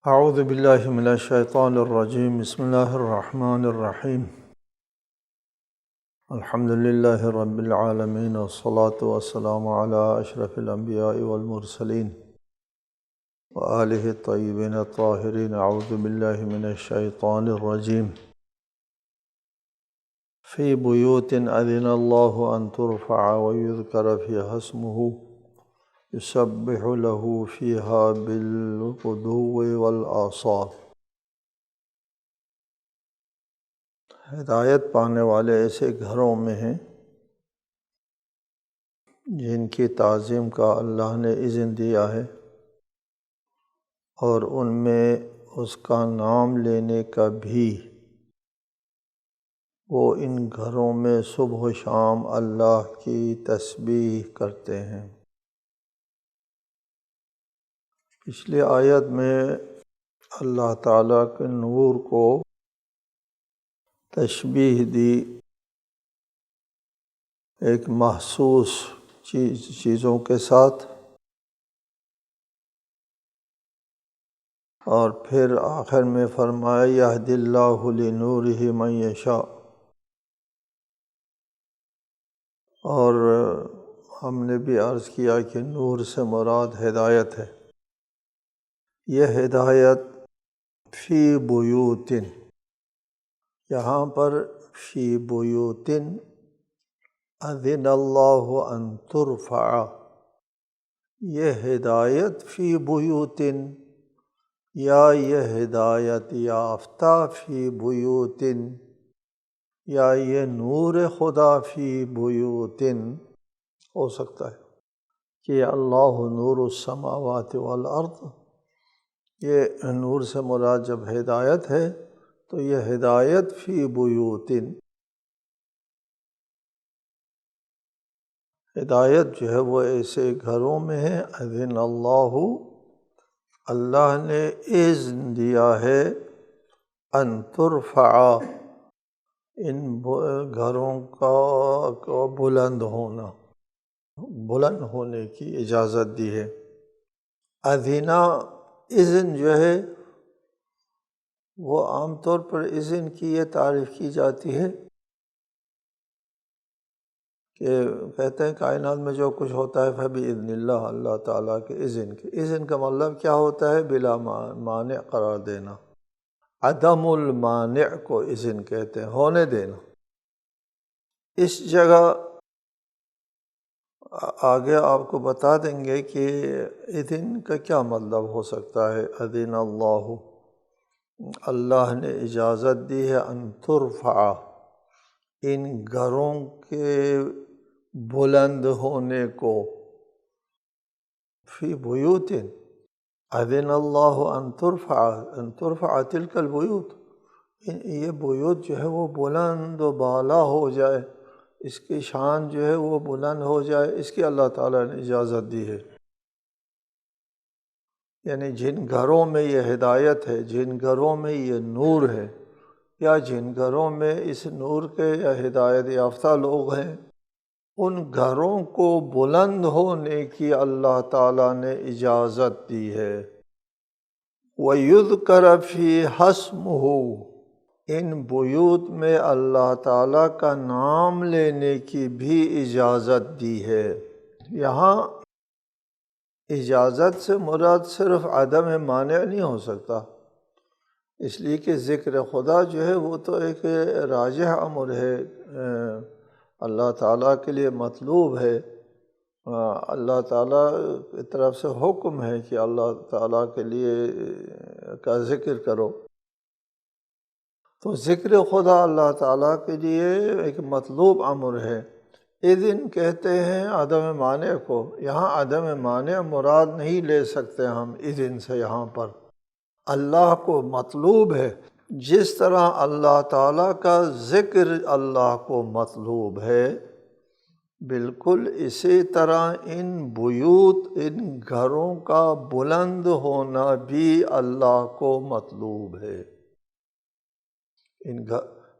اعوذ باللہ من الشیطان الرجیم، بسم اللہ الرحمن الرحیم۔ الحمد للہ رب العالمین، والصلاة والسلام علی اشرف الانبیاء والمرسلین وآلہ الطیبین الطاہرین۔ اعوذ باللہ من الشیطان الرجیم۔ فی بیوت اذن اللہ ان ترفع ویذکر فیہا اسمہ یسبح لہ فیہا بالغدو والآصال۔ ہدایت پانے والے ایسے گھروں میں ہیں جن کی تعظیم کا اللہ نے اذن دیا ہے، اور ان میں اس کا نام لینے کا بھی وہ ان گھروں میں صبح و شام اللہ کی تسبیح کرتے ہیں۔ پچھلی آیت میں اللہ تعالیٰ کے نور کو تشبیہ دی ایک محسوس چیزوں کے ساتھ، اور پھر آخر میں فرمایا یہدی اللہ لنورہ من یشاء۔ اور ہم نے بھی عرض کیا کہ نور سے مراد ہدایت ہے۔ یہ ہدایت فی بیوتن، یہاں پر فی بیوتن اذن اللہ ان ترفع، یہ ہدایت فی بیوتن یا یہ ہدایت یافتہ فی بیوتن یا یہ نور خدا فی بیوتن ہو سکتا ہے کہ اللہ نور السماوات والارض، یہ نور سے مراد جب ہدایت ہے تو یہ ہدایت فی بیوتن، ہدایت جو ہے وہ ایسے گھروں میں ہے اذن اللہ، اللہ نے اذن دیا ہے ان ترفع، ان گھروں کا بلند ہونا، بلند ہونے کی اجازت دی ہے۔ اذنا، اذن جو ہے وہ عام طور پر اذن کی یہ تعریف کی جاتی ہے کہ کہتے ہیں کائنات میں جو کچھ ہوتا ہے فبإذن اللہ، اللہ تعالیٰ کے اذن کے۔ اذن کا مطلب کیا ہوتا ہے؟ بلا مانع قرار دینا، عدم المانع کو اذن کہتے ہیں، ہونے دینا۔ اس جگہ آگے آپ کو بتا دیں گے کہ اذن کا کیا مطلب ہو سکتا ہے۔ اذن اللہ، اللہ نے اجازت دی ہے ان ترفع، ان گھروں کے بلند ہونے کو، فی بیوت اذن اللہ ان ترفع تلک البیوت، یہ بیوت جو ہے وہ بلند و بالا ہو جائے، اس کی شان جو ہے وہ بلند ہو جائے، اس کی اللہ تعالیٰ نے اجازت دی ہے۔ یعنی جن گھروں میں یہ ہدایت ہے، جن گھروں میں یہ نور ہے، یا جن گھروں میں اس نور کے یا ہدایت یافتہ لوگ ہیں، ان گھروں کو بلند ہونے کی اللہ تعالیٰ نے اجازت دی ہے۔ وَيُذْكَرَ فِيهَا اسْمُهُ، ان بیوت میں اللہ تعالیٰ کا نام لینے کی بھی اجازت دی ہے۔ یہاں اجازت سے مراد صرف عدم مانع نہیں ہو سکتا، اس لیے کہ ذکر خدا جو ہے وہ تو ایک راجح امر ہے، اللہ تعالیٰ کے لیے مطلوب ہے، اللہ تعالیٰ کی طرف سے حکم ہے کہ اللہ تعالیٰ کے لیے کا ذکر کرو، تو ذکر خدا اللہ تعالیٰ کے لیے ایک مطلوب امر ہے۔ اذن کہتے ہیں عدم مانع کو، یہاں عدم مانع مراد نہیں لے سکتے ہم اذن سے، یہاں پر اللہ کو مطلوب ہے، جس طرح اللہ تعالیٰ کا ذکر اللہ کو مطلوب ہے، بالکل اسی طرح ان بیوت، ان گھروں کا بلند ہونا بھی اللہ کو مطلوب ہے،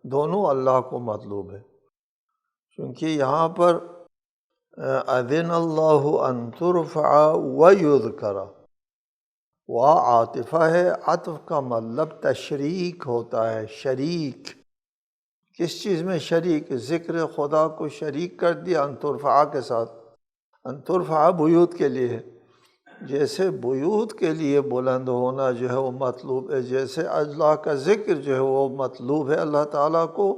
دونوں اللہ کو مطلوب ہے، کیونکہ یہاں پر اذن اللہ ان ترفع ویذکر، وا عاطفہ ہے، عطف کا مطلب تشریک ہوتا ہے، شریک۔ کس چیز میں شریک؟ ذکر خدا کو شریک کر دیا ان ترفع کے ساتھ۔ ان ترفع بیوت کے لیے ہے، جیسے بیوت کے لیے بلند ہونا جو ہے وہ مطلوب ہے، جیسے اللہ کا ذکر جو ہے وہ مطلوب ہے اللہ تعالیٰ کو،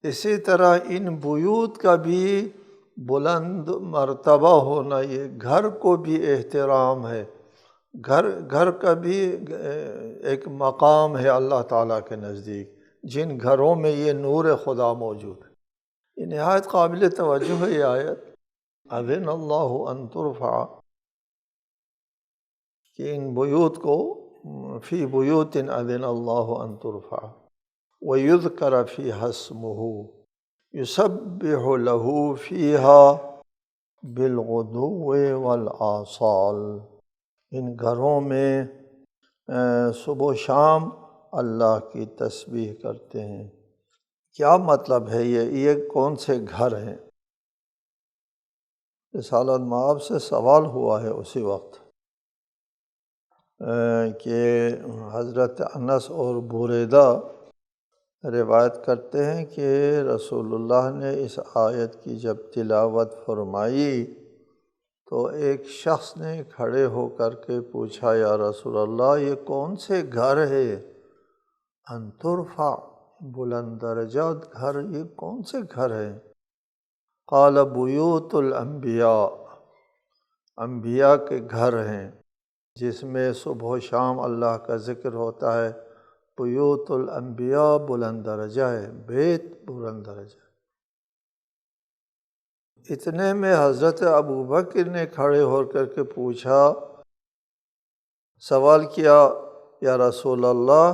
اسی طرح ان بیوت کا بھی بلند مرتبہ ہونا، یہ گھر کو بھی احترام ہے، گھر کا بھی ایک مقام ہے اللہ تعالیٰ کے نزدیک، جن گھروں میں یہ نور خدا موجود ہے۔ یہ نہایت قابل توجہ ہے یہ آیت، اذن اللہ ان ترفع، کہ ان بیوت کو، فی بیوت اذن اللہ ان ترفع ویذکر فیہا اسمہ یسبح لہ فیہا بالغدو والآصال۔ ان گھروں میں صبح و شام اللہ کی تسبیح کرتے ہیں۔ کیا مطلب ہے یہ کون سے گھر ہیں؟ رسالۃ مآب سے سوال ہوا ہے اسی وقت کہ حضرت انس اور بریدہ روایت کرتے ہیں کہ رسول اللہ نے اس آیت کی جب تلاوت فرمائی تو ایک شخص نے کھڑے ہو کر کے پوچھا، یا رسول اللہ یہ کون سے گھر ہے؟ ان ترفع، بلند درجات گھر، یہ کون سے گھر ہیں؟ قال بیوت الانبیاء، انبیاء کے گھر ہیں جس میں صبح و شام اللہ کا ذکر ہوتا ہے۔ بیوت الانبیاء بلند درجہ ہے، بیت بلند درجہ ہے۔ اتنے میں حضرت ابوبکر نے کھڑے ہو کر کے پوچھا، سوال کیا، یا رسول اللہ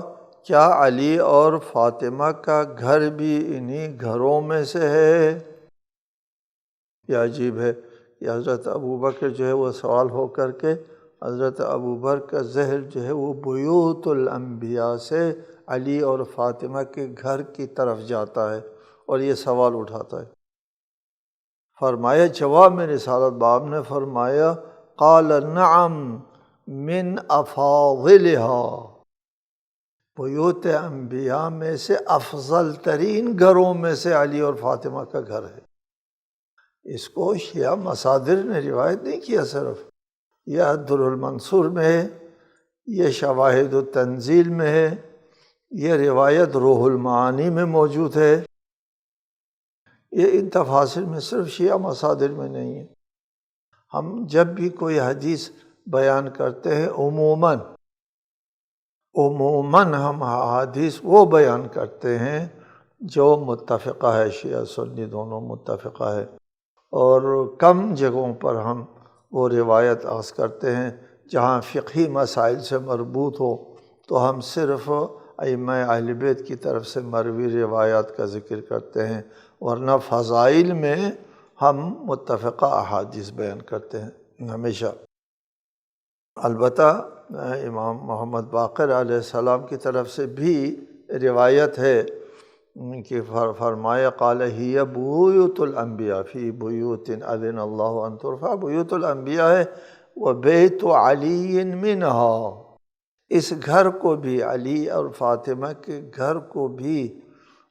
کیا علی اور فاطمہ کا گھر بھی انہی گھروں میں سے ہے؟ یہ عجیب ہے کہ حضرت ابوبکر جو ہے وہ سوال ہو کر کے، حضرت ابوبکر کا ذہن جو ہے وہ بیوت الانبیاء سے علی اور فاطمہ کے گھر کی طرف جاتا ہے اور یہ سوال اٹھاتا ہے۔ فرمایا، جواب میں رسالت باب نے فرمایا، قال نعم من افاضلها، بیوت انبیاء میں سے افضل ترین گھروں میں سے علی اور فاطمہ کا گھر ہے۔ اس کو شیعہ مصادر نے روایت نہیں کیا، صرف یہ در المنصور میں ہے، یہ شواہد التنزیل میں ہے، یہ روایت روح المعانی میں موجود ہے، یہ ان تفاسیر میں صرف شیعہ مصادر میں نہیں ہے۔ ہم جب بھی کوئی حدیث بیان کرتے ہیں عموماً ہم حدیث وہ بیان کرتے ہیں جو متفقہ ہے، شیعہ سنی دونوں متفقہ ہے، اور کم جگہوں پر ہم وہ روایت اخذ کرتے ہیں جہاں فقہی مسائل سے مربوط ہو تو ہم صرف ائمہ اہل بیت کی طرف سے مروی روایات کا ذکر کرتے ہیں، ورنہ فضائل میں ہم متفقہ احادیث بیان کرتے ہیں ہمیشہ۔ البتہ امام محمد باقر علیہ السلام کی طرف سے بھی روایت ہے کہ فرمایا، قال ہی بیوت الانبیاء فی بیوت اذن اللہ ان ترفع، بیوت الانبیاء ہے، وبیت علی منہا، اس گھر کو بھی، علی اور فاطمہ کے گھر کو بھی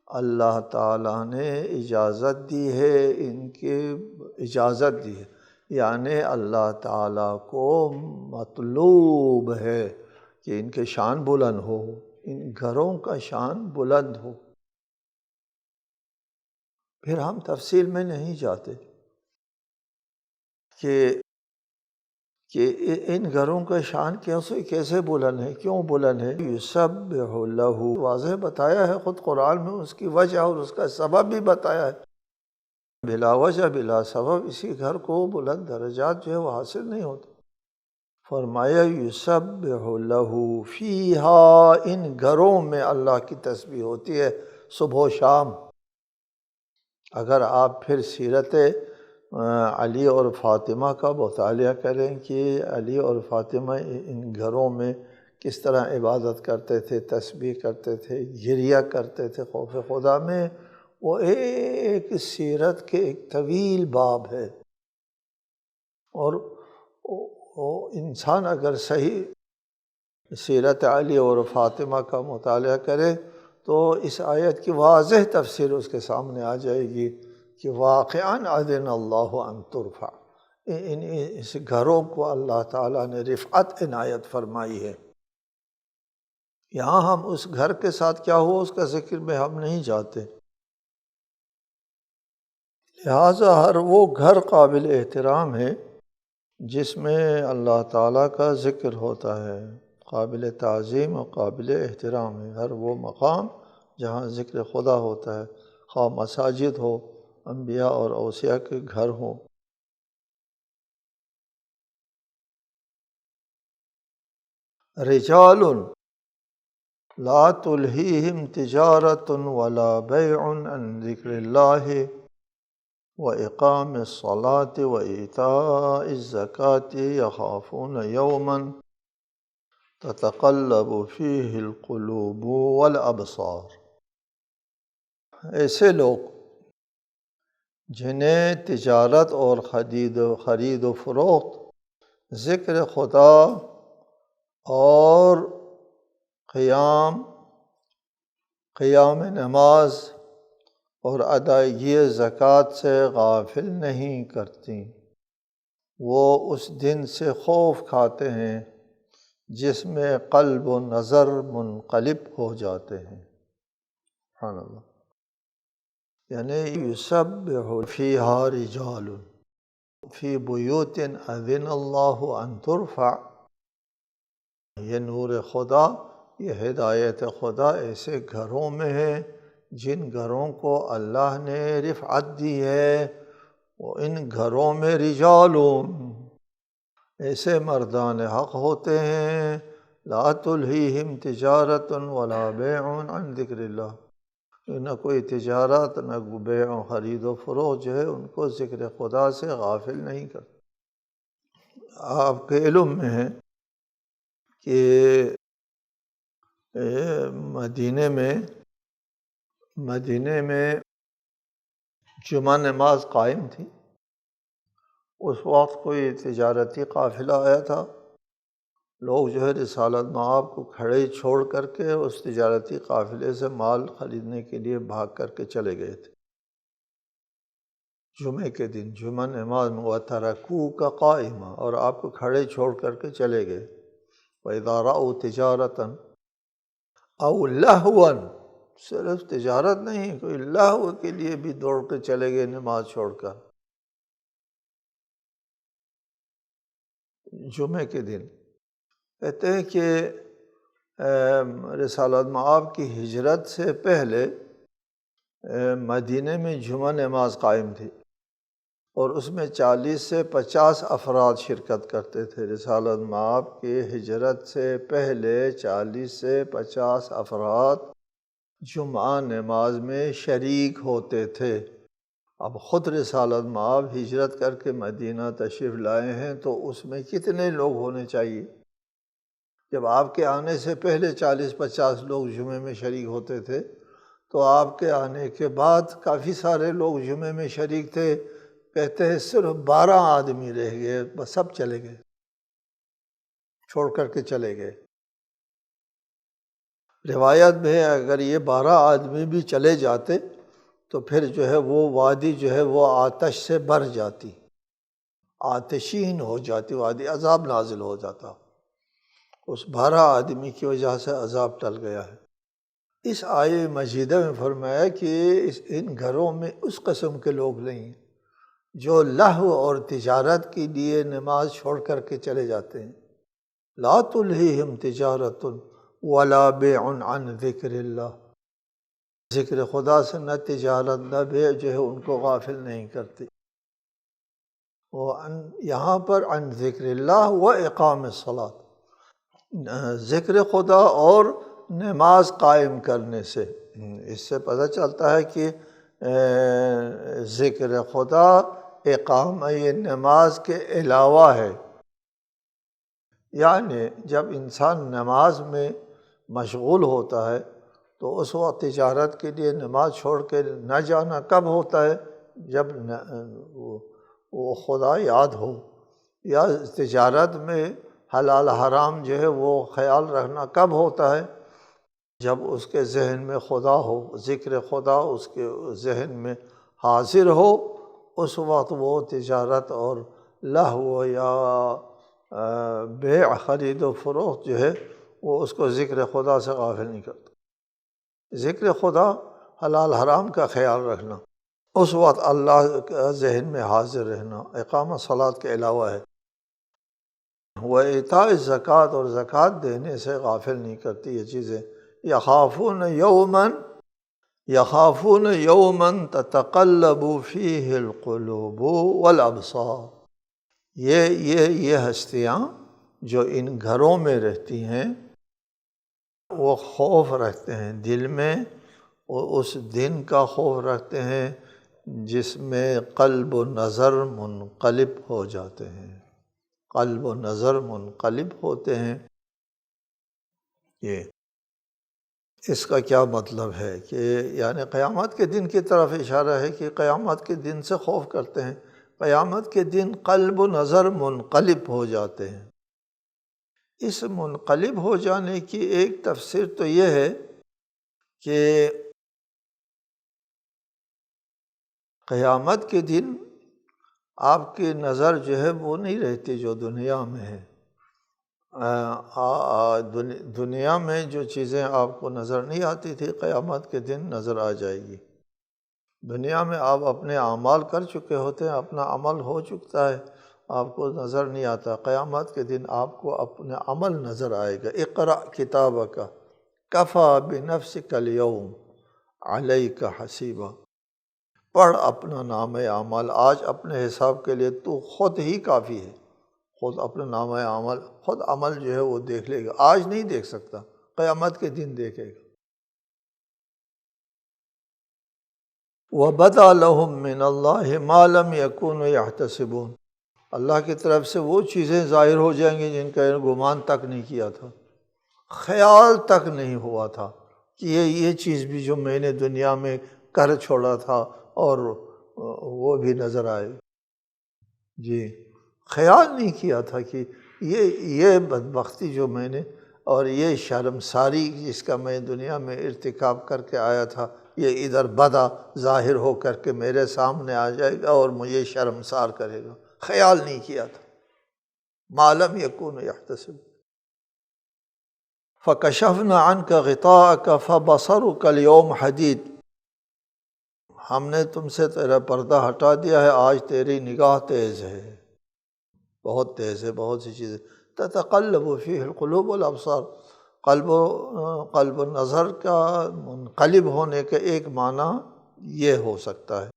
اللہ تعالیٰ نے اجازت دی ہے، ان کے اجازت دی ہے، یعنی اللہ تعالیٰ کو مطلوب ہے کہ ان کے شان بلند ہو، ان گھروں کا شان بلند ہو۔ پھر ہم تفصیل میں نہیں جاتے کہ ان گھروں کا شان کیسے بلند ہے، کیوں بلند ہے۔ یسبح لہ، واضح بتایا ہے خود قرآن میں، اس کی وجہ اور اس کا سبب بھی بتایا ہے۔ بلا وجہ بلا سبب اسی گھر کو بلند درجات جو ہے وہ حاصل نہیں ہوتے۔ فرمایا، یسبح لہ فیہا، ان گھروں میں اللہ کی تسبیح ہوتی ہے صبح و شام۔ اگر آپ پھر سیرت علی اور فاطمہ کا مطالعہ کریں کہ علی اور فاطمہ ان گھروں میں کس طرح عبادت کرتے تھے، تسبیح کرتے تھے، گریہ کرتے تھے خوف خدا میں، وہ ایک سیرت کے ایک طویل باب ہے، اور انسان اگر صحیح سیرت علی اور فاطمہ کا مطالعہ کرے تو اس آیت کی واضح تفسیر اس کے سامنے آ جائے گی کہ واقعاً اذن اللہ ان ترفع، اس گھروں کو اللہ تعالیٰ نے رفعت عنایت فرمائی ہے۔ یہاں ہم اس گھر کے ساتھ کیا ہو اس کا ذکر میں ہم نہیں جاتے، لہٰذا ہر وہ گھر قابل احترام ہے جس میں اللہ تعالیٰ کا ذکر ہوتا ہے، قابل تعظیم اور قابل احترام ہے۔ ہر وہ مقام جہاں ذکر خدا ہوتا ہے، خواہ مساجد ہو، انبیاء اور اوصیاء کے گھر ہوں۔ رجال لا تلہیہم تجارت ولا بیع عن ذکر اللہ وإقام الصلاة وإيتاء الزکاة یخافون یوما تتقلب فیہ القلوب والابصار۔ ایسے لوگ جنہیں تجارت اور خرید و فروخت، ذکر خدا اور قیام نماز اور ادائیگی زکوٰۃ سے غافل نہیں کرتی، وہ اس دن سے خوف کھاتے ہیں جس میں قلب و نظر منقلب ہو جاتے ہیں۔ سبحان اللہ۔ یعنی یسبح فیہا رجال فی بیوت اذن اللہ ان ترفع، یہ نور خدا، یہ ہدایت خدا ایسے گھروں میں ہے جن گھروں کو اللہ نے رفعت دی ہے، وہ ان گھروں میں رجال ایسے مردان حق ہوتے ہیں، لا تلہیہم تجارت ولا بیع عن ذکر اللہ، نہ کوئی تجارت نہ بیع و خرید و فروخت جو ہے ان کو ذکر خدا سے غافل نہیں کرتا۔ آپ کے علم میں ہے کہ مدینے میں جمعہ نماز قائم تھی۔ اس وقت کوئی تجارتی قافلہ آیا تھا، لوگ جو ہے رسالت مآب کو کھڑے چھوڑ کر کے اس تجارتی قافلے سے مال خریدنے کے لیے بھاگ کر کے چلے گئے تھے جمعے کے دن، جمعہ نماز میں، وَتَرَكُوكَ قَائِمًا، اور آپ کو کھڑے چھوڑ کر کے چلے گئے۔ وَإِذَا رَأَوْا تِجَارَةً أَوْ لَهْوًا، صرف تجارت نہیں، کوئی لہو کے لیے بھی دوڑ کے چلے گئے نماز چھوڑ کر جمعے کے دن۔ کہتے ہیں کہ رسالت مآب کی ہجرت سے پہلے مدینے میں جمعہ نماز قائم تھی اور اس میں 40 سے 50 افراد شرکت کرتے تھے۔ رسالت مآب کی ہجرت سے پہلے 40 سے 50 افراد جمعہ نماز میں شریک ہوتے تھے۔ اب خود رسالت مآب ہجرت کر کے مدینہ تشریف لائے ہیں تو اس میں کتنے لوگ ہونے چاہیے؟ جب آپ کے آنے سے پہلے 40-50 لوگ جمعے میں شریک ہوتے تھے تو آپ کے آنے کے بعد کافی سارے لوگ جمعے میں شریک تھے، کہتے ہیں صرف 12 آدمی رہ گئے، بس سب چلے گئے، چھوڑ کر کے چلے گئے۔ روایت میں اگر یہ 12 آدمی بھی چلے جاتے تو پھر جو ہے وہ وادی جو ہے وہ آتش سے بھر جاتی، آتشین ہو جاتی وادی، عذاب نازل ہو جاتا۔ اس 12 آدمی کی وجہ سے عذاب ٹل گیا ہے۔ اس آیہ مجیدہ میں فرمایا کہ ان گھروں میں اس قسم کے لوگ نہیں ہیں جو لہو اور تجارت کے لیے نماز چھوڑ کر کے چلے جاتے ہیں۔ لا تلہیہم تجارت ولا بیع عن ذکر اللہ، ذکر خدا سے نہ تجارت نہ بیع جو ہے ان کو غافل نہیں کرتی۔ یہاں پر عن ذکر اللہ و اقام الصلاۃ، ذکر خدا اور نماز قائم کرنے سے، اس سے پتہ چلتا ہے کہ ذکر خدا اقامہ نماز کے علاوہ ہے۔ یعنی جب انسان نماز میں مشغول ہوتا ہے تو اس وقت تجارت کے لیے نماز چھوڑ کے نہ جانا کب ہوتا ہے؟ جب وہ خدا یاد ہو، یا تجارت میں حلال حرام جو ہے وہ خیال رکھنا کب ہوتا ہے؟ جب اس کے ذہن میں خدا ہو، ذکر خدا اس کے ذہن میں حاضر ہو، اس وقت وہ تجارت اور لہو یا بیع خرید و فروخت جو ہے وہ اس کو ذکر خدا سے غافل نہیں کرتا۔ ذکر خدا، حلال حرام کا خیال رکھنا، اس وقت اللہ کا ذہن میں حاضر رہنا اقامہ صلاۃ کے علاوہ ہے۔ وہ اعطاء زکوٰۃ اور زکوٰۃ دینے سے غافل نہیں کرتی یہ چیزیں۔ یخافون یوما تتقلب فیہ القلوب والابصار، یہ ہستیاں جو ان گھروں میں رہتی ہیں وہ خوف رکھتے ہیں دل میں، اور اس دن کا خوف رکھتے ہیں جس میں قلب و نظر منقلب ہو جاتے ہیں، قلب و نظر منقلب ہوتے ہیں۔ یہ اس کا کیا مطلب ہے کہ یعنی قیامت کے دن کی طرف اشارہ ہے کہ قیامت کے دن سے خوف کرتے ہیں، قیامت کے دن قلب و نظر منقلب ہو جاتے ہیں۔ اس منقلب ہو جانے کی ایک تفسیر تو یہ ہے کہ قیامت کے دن آپ کی نظر جو ہے وہ نہیں رہتی جو دنیا میں ہے۔ دنیا میں جو چیزیں آپ کو نظر نہیں آتی تھی قیامت کے دن نظر آ جائے گی۔ دنیا میں آپ اپنے اعمال کر چکے ہوتے ہیں، اپنا عمل ہو چکتا ہے، آپ کو نظر نہیں آتا۔ قیامت کے دن آپ کو اپنا عمل نظر آئے گا۔ اقرأ کتابک کفیٰ بنفسک اليوم علیک حسیبا، پڑھ اپنا نامہ اعمال، آج اپنے حساب کے لیے تو خود ہی کافی ہے۔ خود اپنا نامہ عمل، خود عمل جو ہے وہ دیکھ لے گا، آج نہیں دیکھ سکتا، قیامت کے دن دیکھے گا۔ وَبَدَا لَهُم مِّنَ اللَّهِ مَا لَمْ يَكُونُوا يَحْتَسِبُونَ، اللہ کی طرف سے وہ چیزیں ظاہر ہو جائیں گی جن کا گمان تک نہیں کیا تھا، خیال تک نہیں ہوا تھا کہ یہ چیز بھی جو میں نے دنیا میں کر چھوڑا تھا اور وہ بھی نظر آئے۔ جی، خیال نہیں کیا تھا کہ یہ بدبختی جو میں نے اور یہ شرمساری جس کا میں دنیا میں ارتکاب کر کے آیا تھا، یہ ادھر بدا ظاہر ہو کر کے میرے سامنے آ جائے گا اور مجھے شرمسار کرے گا۔ خیال نہیں کیا تھا۔ ما لم یکونوا یحتسبون فکشفنا عنک غطاءک فبصرک اليوم حدید، ہم نے تم سے تیرا پردہ ہٹا دیا ہے، آج تیری نگاہ تیز ہے، بہت تیز ہے، بہت سی چیزیں۔ تتقلب فیہ القلوب والابصار، قلب و نظر کا منقلب ہونے کا ایک معنی یہ ہو سکتا ہے۔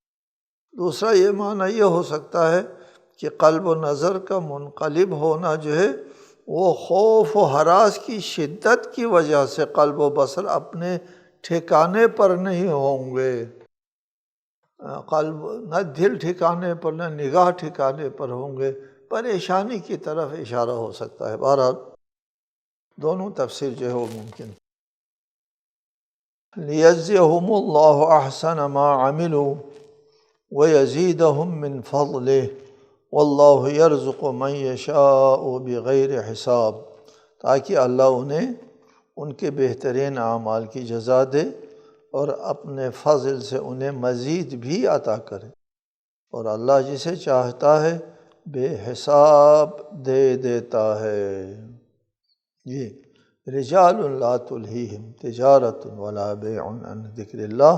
دوسرا یہ معنی یہ ہو سکتا ہے کہ قلب و نظر کا منقلب ہونا جو ہے وہ خوف و ہراس کی شدت کی وجہ سے قلب و بصر اپنے ٹھکانے پر نہیں ہوں گے، قلب نہ دل ٹھکانے پر نہ نگاہ ٹھکانے پر ہوں گے، پریشانی کی طرف اشارہ ہو سکتا ہے۔ بہرحال دونوں تفسیر جو ہے وہ ممکن۔ لیجزیہم اللہ احسن ما عملوا ویزیدہم من فضلہ واللہ یرزق من یشاء بغیر حساب، تاکہ اللہ انہیں ان کے بہترین اعمال کی جزا دے اور اپنے فضل سے انہیں مزید بھی عطا کرے، اور اللہ جسے چاہتا ہے بے حساب دے دیتا ہے۔ یہ رجال لا تلہیہم تجارت ولا بیع عن ذکر اللہ،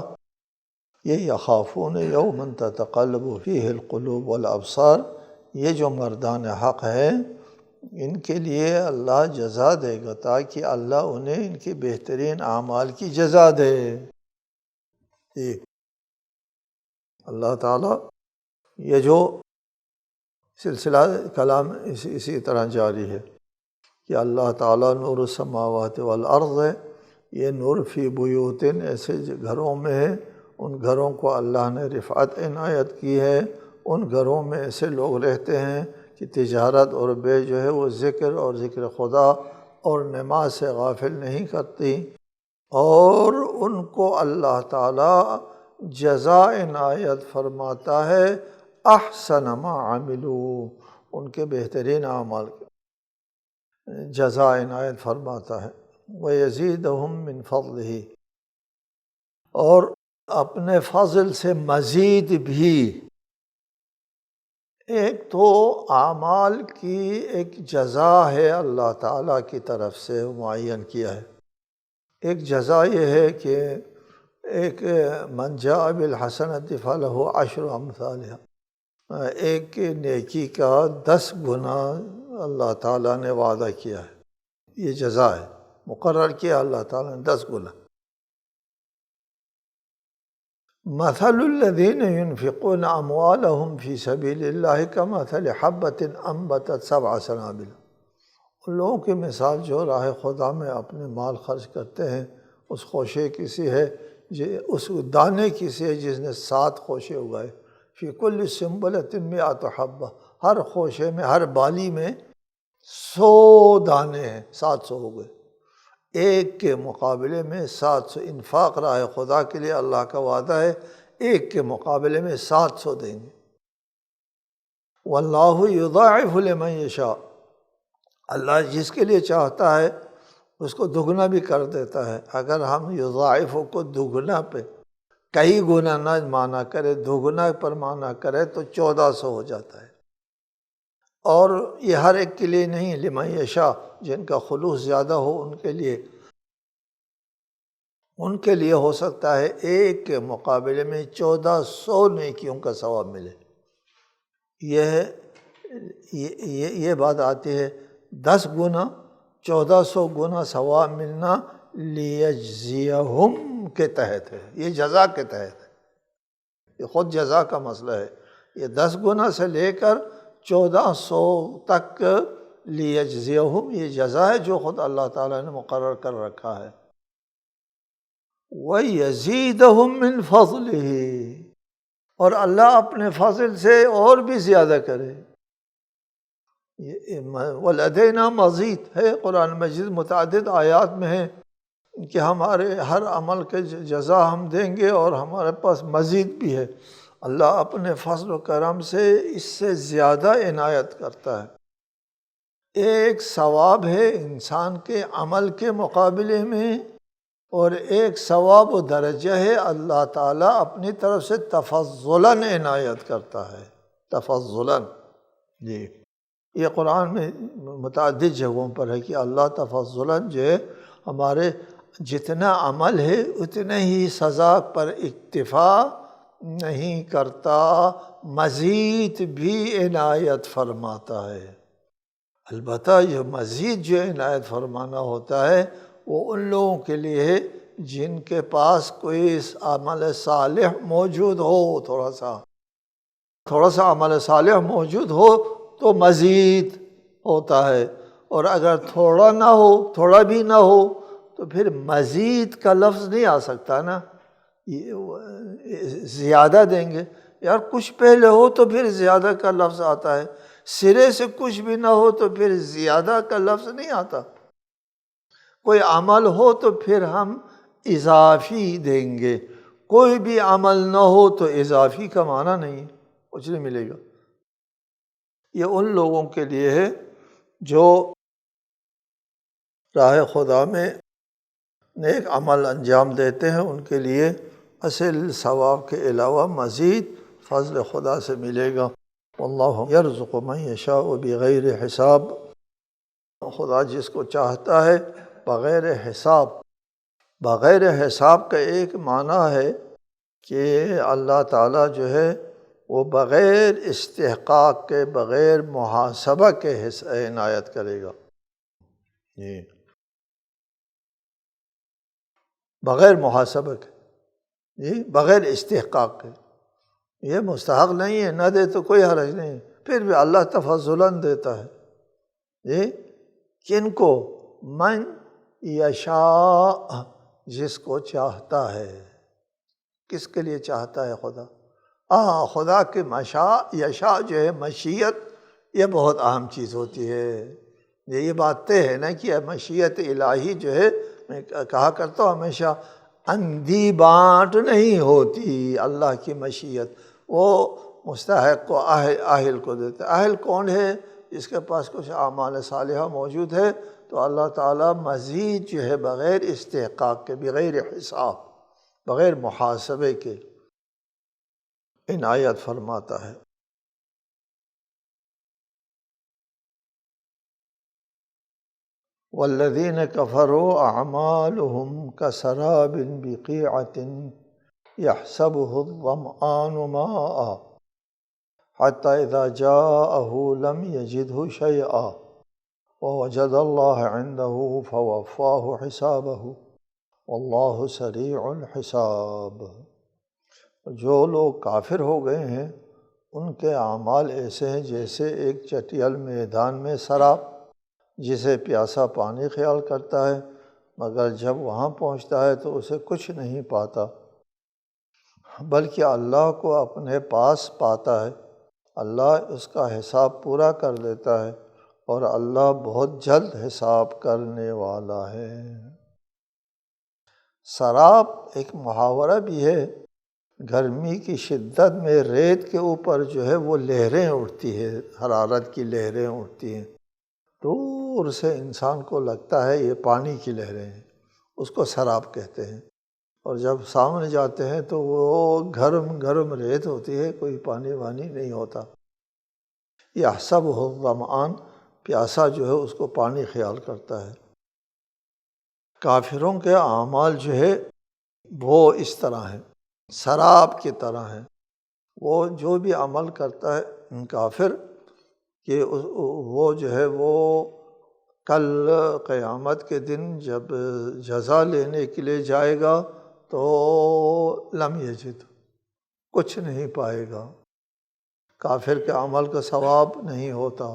یہ یخافون یوما تتقلب فیہ القلوب والابصار، یہ جو مردان حق ہے ان کے لیے اللہ جزا دے گا تاکہ اللہ انہیں ان کے بہترین اعمال کی جزا دے۔ اللہ تعالیٰ یہ جو سلسلہ کلام اسی طرح جاری ہے کہ اللہ تعالیٰ نور السماوات والارض ہے، یہ نور فی بیوت ایسے گھروں میں ہے، ان گھروں کو اللہ نے رفعت عنایت کی ہے، ان گھروں میں ایسے لوگ رہتے ہیں کہ تجارت اور بے جو ہے وہ ذکر اور ذکر خدا اور نماز سے غافل نہیں کرتی، اور ان کو اللہ تعالیٰ جزا عنایت فرماتا ہے احسن ما عملوا، ان کے بہترین اعمال جزا عنایت فرماتا ہے۔ وَيَزِيدُهُم مِّن فَضْلِهِ، اور اپنے فضل سے مزید بھی۔ ایک تو اعمال کی ایک جزا ہے اللہ تعالیٰ کی طرف سے معین کیا ہے۔ ایک جزا یہ ہے کہ ایک من جاء بالحسنۃ فلہ عشر امثالها، ایک نیکی کا 10 گنا اللہ تعالیٰ نے وعدہ کیا ہے، یہ جزا ہے، مقرر کیا اللہ تعالیٰ نے 10 گنا۔ مثل الذین ينفقون اموالهم فی سبیل اللہ کمثل حبۃ انبتت 7 سنابل، ان لوگوں کی مثال جو راہ خدا میں اپنے مال خرچ کرتے ہیں، اس خوشے کی سی ہے، اس دانے کی سی ہے جس نے 7 خوشے اگائے۔ فی کل سنبلۃ مئۃ حبہ، ہر خوشے میں، ہر بالی میں 100 دانے ہیں، 700 ہو گئے۔ ایک کے مقابلے میں 700 انفاق راہ خدا کے لیے اللہ کا وعدہ ہے، ایک کے مقابلے میں 700 دیں گے۔ واللہ یضاعف لمن یشاء، اللہ جس کے لیے چاہتا ہے اس کو دگنا بھی کر دیتا ہے۔ اگر ہم یضاعف کو دگنا پہ کئی گنا نہ مانا کرے، دگنا پر مانا کرے تو 1400 ہو جاتا ہے۔ اور یہ ہر ایک کے لیے نہیں، لمن یشاء، جن کا خلوص زیادہ ہو ان کے لیے ہو سکتا ہے ایک کے مقابلے میں 1400 نیکیوں کا ثواب ملے۔ یہ بات آتی ہے 10 گنا 1400 گنا ثواب ملنا لیجزیہم کے تحت ہے، یہ جزا کے تحت ہے، یہ خود جزا کا مسئلہ ہے۔ یہ 10 گنا سے لے کر 1400 تک لیجزیہم، یہ جزا ہے جو خود اللہ تعالیٰ نے مقرر کر رکھا ہے۔ وَيَزِيدَهُم مِّن فَضْلِهِ، اور اللہ اپنے فضل سے اور بھی زیادہ کرے۔ وَلَدَيْنَا مزید ہے، قرآن مجید متعدد آیات میں ہے کہ ہمارے ہر عمل کے جزا ہم دیں گے اور ہمارے پاس مزید بھی ہے۔ اللہ اپنے فضل و کرم سے اس سے زیادہ عنایت کرتا ہے۔ ایک ثواب ہے انسان کے عمل کے مقابلے میں، اور ایک ثواب و درجہ ہے اللہ تعالیٰ اپنی طرف سے تفضلاً عنایت کرتا ہے، تفضلاً۔ جی، یہ قرآن میں متعدد جگہوں پر ہے کہ اللہ تفضلاً جو ہے ہمارے جتنا عمل ہے اتنے ہی سزا پر اکتفا نہیں کرتا، مزید بھی عنایت فرماتا ہے۔ البتہ یہ مزید جو عنایت فرمانا ہوتا ہے وہ ان لوگوں کے لیے ہے جن کے پاس کوئی عمل صالح موجود ہو، تھوڑا سا عمل صالح موجود ہو تو مزید ہوتا ہے، اور اگر تھوڑا نہ ہو، تھوڑا بھی نہ ہو تو پھر مزید کا لفظ نہیں آ سکتا نا، زیادہ دیں گے یار، کچھ پہلے ہو تو پھر زیادہ کا لفظ آتا ہے، سرے سے کچھ بھی نہ ہو تو پھر زیادہ کا لفظ نہیں آتا۔ کوئی عمل ہو تو پھر ہم اضافی دیں گے، کوئی بھی عمل نہ ہو تو اضافی کا معنی نہیں، کچھ نہیں ملے گا۔ یہ ان لوگوں کے لیے ہے جو راہ خدا میں نیک عمل انجام دیتے ہیں، ان کے لیے اصل ثواب کے علاوہ مزید فضل خدا سے ملے گا۔ واللہ یرزق من یشاء بغیر حساب، خدا جس کو چاہتا ہے بغیر حساب۔ بغیر حساب کا ایک معنی ہے کہ اللہ تعالیٰ جو ہے وہ بغیر استحقاق کے، بغیر محاسبہ کے عنایت کرے گا۔ جی، بغیر محاسبہ کے، جی، بغیر استحقاق کے، یہ مستحق نہیں ہے، نہ دے تو کوئی حرج نہیں، پھر بھی اللہ تفضلاً دیتا ہے۔ جی، کن کو؟ من یشاء، جس کو چاہتا ہے۔ کس کے لیے چاہتا ہے خدا؟ خدا کے مشاء، یشاء جو ہے مشیت، یہ بہت اہم چیز ہوتی ہے۔ یہ بات طے ہے نا کہ مشیت الہی جو ہے، میں کہا کرتا ہوں ہمیشہ، اندھی بانٹ نہیں ہوتی اللہ کی مشیت، وہ مستحق کو، اہل کو دیتا ہے۔ اہل کون ہے؟ جس کے پاس کچھ اعمال صالحہ موجود ہے تو اللہ تعالیٰ مزید جو ہے بغیر استحقاق کے، بغیر حساب، بغیر محاسبے کے عنایت فرماتا ہے۔ والذین کفروا اعمالهم کسراب بقیعۃ یحسبہ الظمآن ماء حتی اذا جاءہ لم یجدہ شیئا ووجد اللہ عندہ فوفاہ حسابہ واللہ سریع الحساب۔ جو لوگ کافر ہو گئے ہیں ان کے اعمال ایسے ہیں جیسے ایک چٹیل میدان میں سراب، جسے پیاسا پانی خیال کرتا ہے مگر جب وہاں پہنچتا ہے تو اسے کچھ نہیں پاتا، بلکہ اللہ کو اپنے پاس پاتا ہے۔ اللہ اس کا حساب پورا کر دیتا ہے اور اللہ بہت جلد حساب کرنے والا ہے۔ سراب ایک محاورہ بھی ہے، گرمی کی شدت میں ریت کے اوپر جو ہے وہ لہریں اٹھتی ہے، حرارت کی لہریں اٹھتی ہیں، دور سے انسان کو لگتا ہے یہ پانی کی لہریں ہیں، اس کو سراب کہتے ہیں، اور جب سامنے جاتے ہیں تو وہ گرم گرم ریت ہوتی ہے، کوئی پانی وانی نہیں ہوتا۔ یحسبہ الظمآن، پیاسا جو ہے اس کو پانی خیال کرتا ہے۔ کافروں کے اعمال جو ہے وہ اس طرح ہیں، سراب کی طرح ہیں۔ وہ جو بھی عمل کرتا ہے کافر کہ وہ جو ہے وہ کل قیامت کے دن جب جزا لینے کے لیے جائے گا تو لم یجد، کچھ نہیں پائے گا، کافر کے عمل کا ثواب نہیں ہوتا۔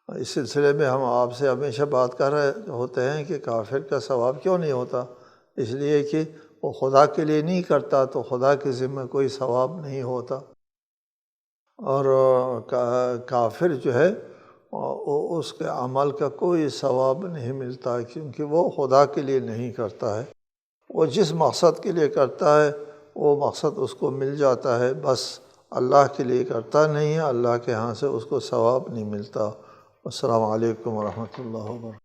اس سلسلے میں ہم آپ سے ہمیشہ بات کر رہے ہوتے ہیں کہ کافر کا ثواب کیوں نہیں ہوتا، اس لیے کہ وہ خدا کے لیے نہیں کرتا تو خدا کے ذمہ کوئی ثواب نہیں ہوتا، اور کافر جو ہے اس کے عمل کا کوئی ثواب نہیں ملتا، کیونکہ وہ خدا کے لیے نہیں کرتا ہے، وہ جس مقصد کے لیے کرتا ہے وہ مقصد اس کو مل جاتا ہے، بس اللہ کے لیے کرتا نہیں ہے، اللہ کے ہاں سے اس کو ثواب نہیں ملتا۔ السلام علیکم ورحمۃ اللہ وبرکاتہ۔